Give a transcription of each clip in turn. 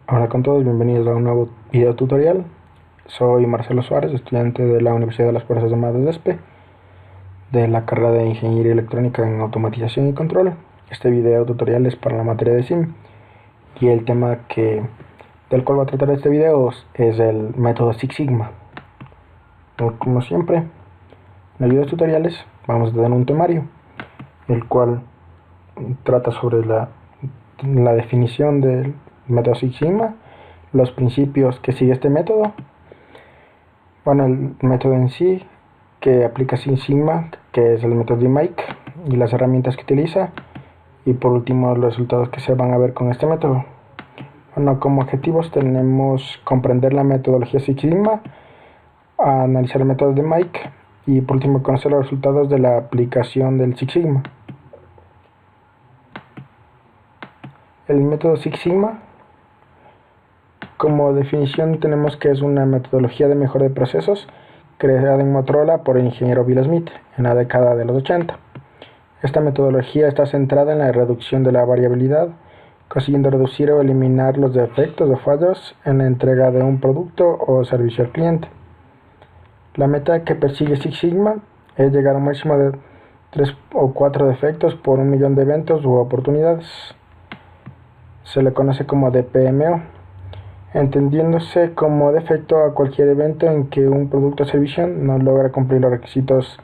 Hola con todos, bienvenidos a un nuevo video tutorial. Soy Marcelo Suárez, estudiante de la Universidad de las Fuerzas Armadas de ESPE, de la carrera de Ingeniería Electrónica en Automatización y Control. Este video tutorial es para la materia de SIM y el tema del cual va a tratar este video es el método Six Sigma. Como siempre, en los videos tutoriales vamos a tener un temario, el cual trata sobre la definición del método Six Sigma, los principios que sigue este método, el método en sí que aplica Six Sigma, que es el método de Mike, y las herramientas que utiliza, y por último los resultados que se van a ver con este método. Como objetivos tenemos comprender la metodología Six Sigma, analizar el método de Mike y por último conocer los resultados de la aplicación del Six Sigma. El método Six Sigma, como definición tenemos que es una metodología de mejora de procesos creada en Motorola por el ingeniero Bill Smith en la década de los 80. Esta metodología está centrada en la reducción de la variabilidad, consiguiendo reducir o eliminar los defectos o fallos en la entrega de un producto o servicio al cliente. La meta que persigue Six Sigma es llegar a un máximo de 3 o 4 defectos por 1.000.000 de eventos u oportunidades. Se le conoce como DPMO, entendiéndose como defecto a cualquier evento en que un producto o servicio no logra cumplir los requisitos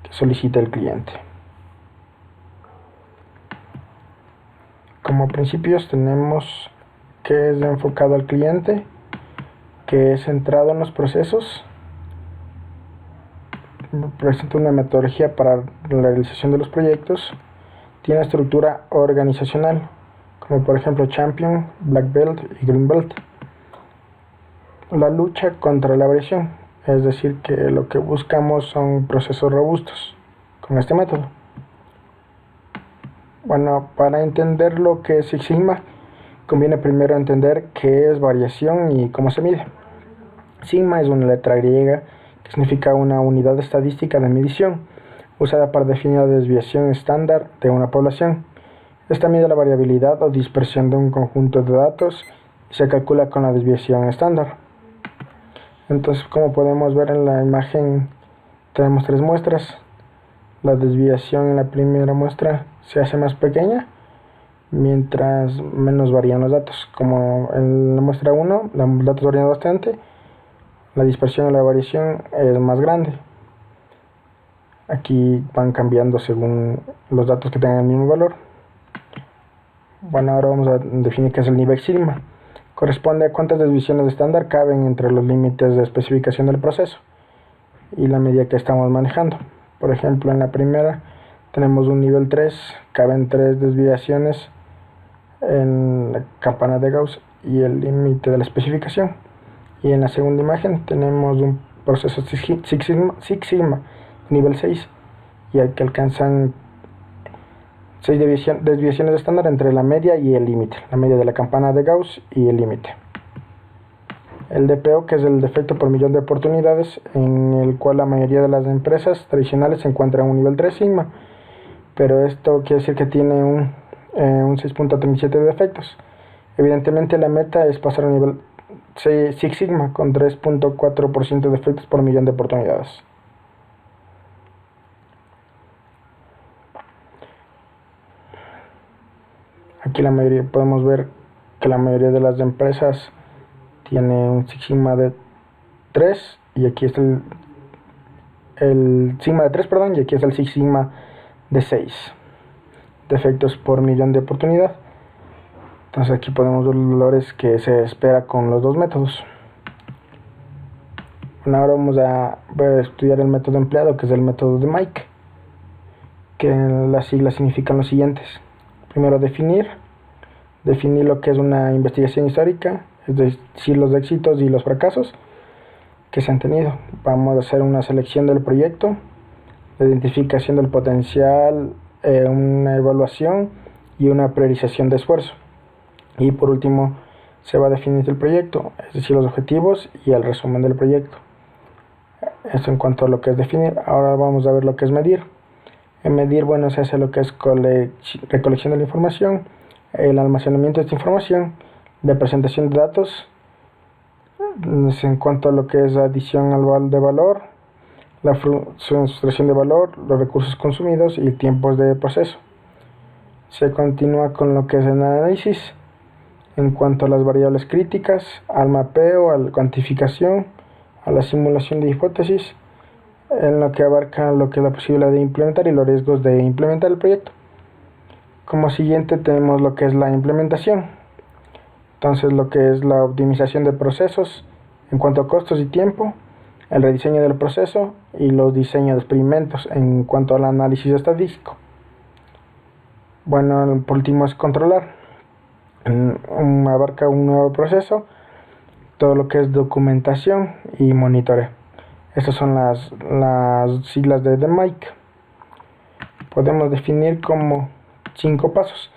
que solicita el cliente. Como principios tenemos que es enfocado al cliente, que es centrado en los procesos, presenta una metodología para la realización de los proyectos, tiene estructura organizacional, como por ejemplo Champion, Black Belt y Green Belt. La lucha contra la variación, es decir, que lo que buscamos son procesos robustos con este método. Para entender lo que es Six Sigma, conviene primero entender qué es variación y cómo se mide. Sigma es una letra griega que significa una unidad estadística de medición, usada para definir la desviación estándar de una población. Esta mide la variabilidad o dispersión de un conjunto de datos y se calcula con la desviación estándar. Entonces, como podemos ver en la imagen, tenemos 3 muestras. La desviación en la primera muestra se hace más pequeña mientras menos varían los datos. Como en la muestra 1, los datos varían bastante, la dispersión o la variación es más grande. Aquí van cambiando según los datos que tengan el mismo valor. Ahora vamos a definir qué es el nivel sigma. Corresponde a cuántas desviaciones de estándar caben entre los límites de especificación del proceso y la medida que estamos manejando. Por ejemplo, en la primera tenemos un nivel 3, caben 3 desviaciones en la campana de Gauss y el límite de la especificación. Y en la segunda imagen tenemos un proceso Six Sigma nivel 6, y aquí alcanzan 6 desviaciones de estándar entre la media y el límite, la media de la campana de Gauss y el límite. El DPO, que es el defecto por millón de oportunidades, en el cual la mayoría de las empresas tradicionales se encuentran en un nivel 3 sigma, pero esto quiere decir que tiene un 6.37 de defectos. Evidentemente la meta es pasar a un nivel Six Sigma con 3.4% de defectos por millón de oportunidades. Aquí podemos ver que la mayoría de las empresas tiene un Six Sigma de 3, y aquí está el Sigma de 3, y aquí está el Six Sigma de 6 defectos por millón de oportunidad. Entonces aquí podemos ver los valores que se espera con los dos métodos. Ahora vamos a estudiar el método empleado, que es el método de Mike, que las siglas significan los siguientes. Primero, definir lo que es una investigación histórica, es decir, los éxitos y los fracasos que se han tenido. Vamos a hacer una selección del proyecto, la identificación del potencial, una evaluación y una priorización de esfuerzo. Y por último, se va a definir el proyecto, es decir, los objetivos y el resumen del proyecto. Esto en cuanto a lo que es definir. Ahora vamos a ver lo que es medir. En medir, se hace lo que es recolección de la información, el almacenamiento de esta información, de presentación de datos, en cuanto a lo que es adición de valor, la sustracción de valor, los recursos consumidos y tiempos de proceso. Se continúa con lo que es el análisis en cuanto a las variables críticas, al mapeo, a la cuantificación, a la simulación de hipótesis, en lo que abarca lo que es la posibilidad de implementar y los riesgos de implementar el proyecto. Como siguiente tenemos lo que es la implementación. Entonces lo que es la optimización de procesos en cuanto a costos y tiempo, el rediseño del proceso y los diseños de experimentos en cuanto al análisis estadístico. Bueno, por último es controlar. Abarca un nuevo proceso, todo lo que es documentación y monitoreo. Estas son las siglas de DMAIC. Podemos definir como 5 pasos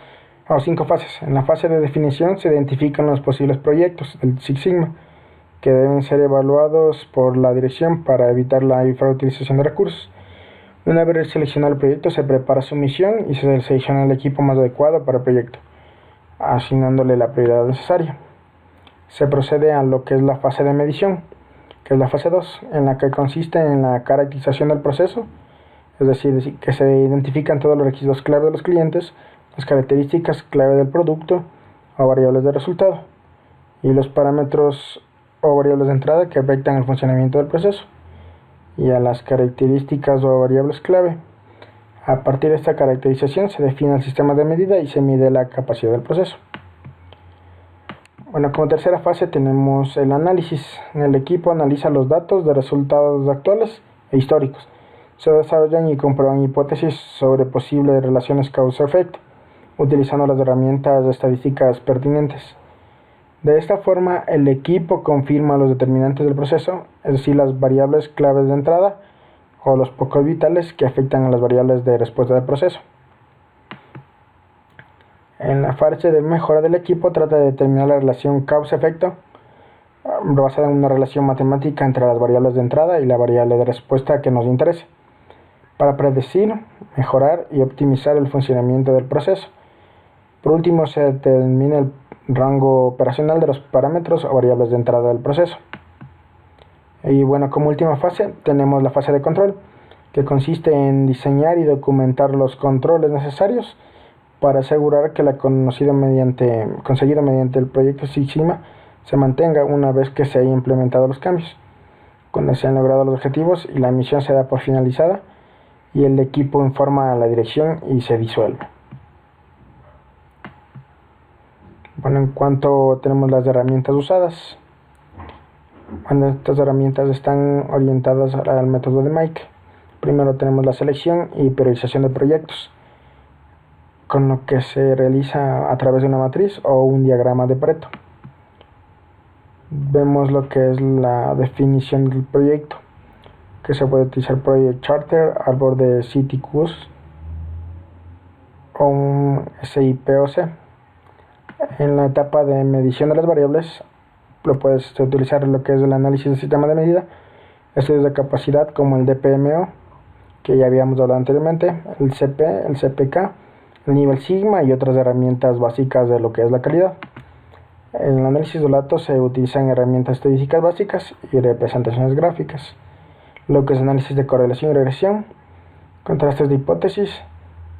o 5 fases. En la fase de definición se identifican los posibles proyectos del Six Sigma que deben ser evaluados por la dirección para evitar la infrautilización de recursos. Una vez seleccionado el proyecto, se prepara su misión y se selecciona el equipo más adecuado para el proyecto, asignándole la prioridad necesaria. Se procede a lo que es la fase de medición, que es la fase 2, en la que consiste en la caracterización del proceso, es decir, que se identifican todos los requisitos clave de los clientes, las características clave del producto o variables de resultado, y los parámetros o variables de entrada que afectan el funcionamiento del proceso, y a las características o variables clave. A partir de esta caracterización se define el sistema de medida y se mide la capacidad del proceso. Bueno, como tercera fase tenemos el análisis. El equipo analiza los datos de resultados actuales e históricos. Se desarrollan y comprueban hipótesis sobre posibles relaciones causa-efecto, utilizando las herramientas estadísticas pertinentes. De esta forma, el equipo confirma los determinantes del proceso, es decir, las variables claves de entrada o los pocos vitales que afectan a las variables de respuesta del proceso. En la fase de mejora del equipo trata de determinar la relación causa-efecto basada en una relación matemática entre las variables de entrada y la variable de respuesta que nos interese, para predecir, mejorar y optimizar el funcionamiento del proceso. Por último, se determina el rango operacional de los parámetros o variables de entrada del proceso. Y bueno, como última fase tenemos la fase de control, que consiste en diseñar y documentar los controles necesarios para asegurar que lo conseguido mediante el proyecto Six Sigma se mantenga una vez que se hayan implementado los cambios, cuando se han logrado los objetivos y la misión se da por finalizada y el equipo informa a la dirección y se disuelve. Bueno, en cuanto tenemos las herramientas usadas, bueno, estas herramientas están orientadas al método de Mike. Primero tenemos la selección y priorización de proyectos, con lo que se realiza a través de una matriz o un diagrama de Pareto. Vemos lo que es la definición del proyecto, que se puede utilizar Project Charter, árbol de CTQs o un SIPOC. En la etapa de medición de las variables, lo puedes utilizar lo que es el análisis del sistema de medida, estudios de capacidad como el DPMO, que ya habíamos hablado anteriormente, el CP, el CPK, el nivel sigma y otras herramientas básicas de lo que es la calidad. En el análisis de datos se utilizan herramientas estadísticas básicas y representaciones gráficas, lo que es análisis de correlación y regresión, contrastes de hipótesis,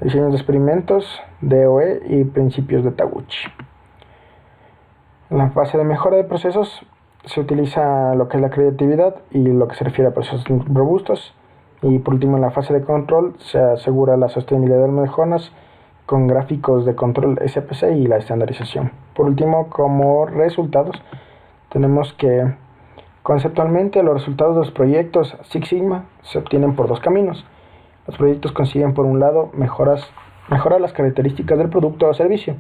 diseños de experimentos, DOE y principios de Taguchi. En la fase de mejora de procesos se utiliza lo que es la creatividad y lo que se refiere a procesos robustos. Y por último, en la fase de control se asegura la sostenibilidad de las mejoras con gráficos de control SPC y la estandarización. Por último, como resultados, tenemos que conceptualmente los resultados de los proyectos Six Sigma se obtienen por dos caminos. Los proyectos consiguen, por un lado, mejorar las características del producto o servicio,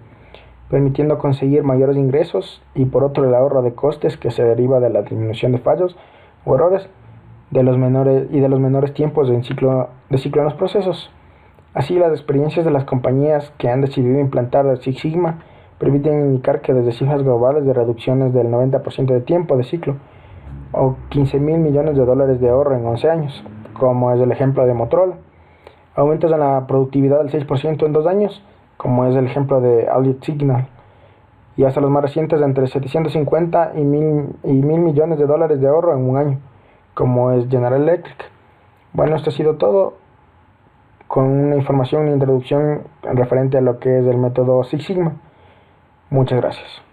permitiendo conseguir mayores ingresos, y por otro, el ahorro de costes que se deriva de la disminución de fallos o errores de los menores tiempos de ciclo en los procesos. Así, las experiencias de las compañías que han decidido implantar el Six Sigma permiten indicar que desde cifras globales de reducciones del 90% de tiempo de ciclo o 15.000 millones de dólares de ahorro en 11 años, como es el ejemplo de Motorola, aumentos en la productividad del 6% en 2 años, como es el ejemplo de Elliott Signal, y hasta los más recientes de entre 750 y 1000 millones de dólares de ahorro en un año, como es General Electric. Bueno, esto ha sido todo con una información, una introducción referente a lo que es el método Six Sigma. Muchas gracias.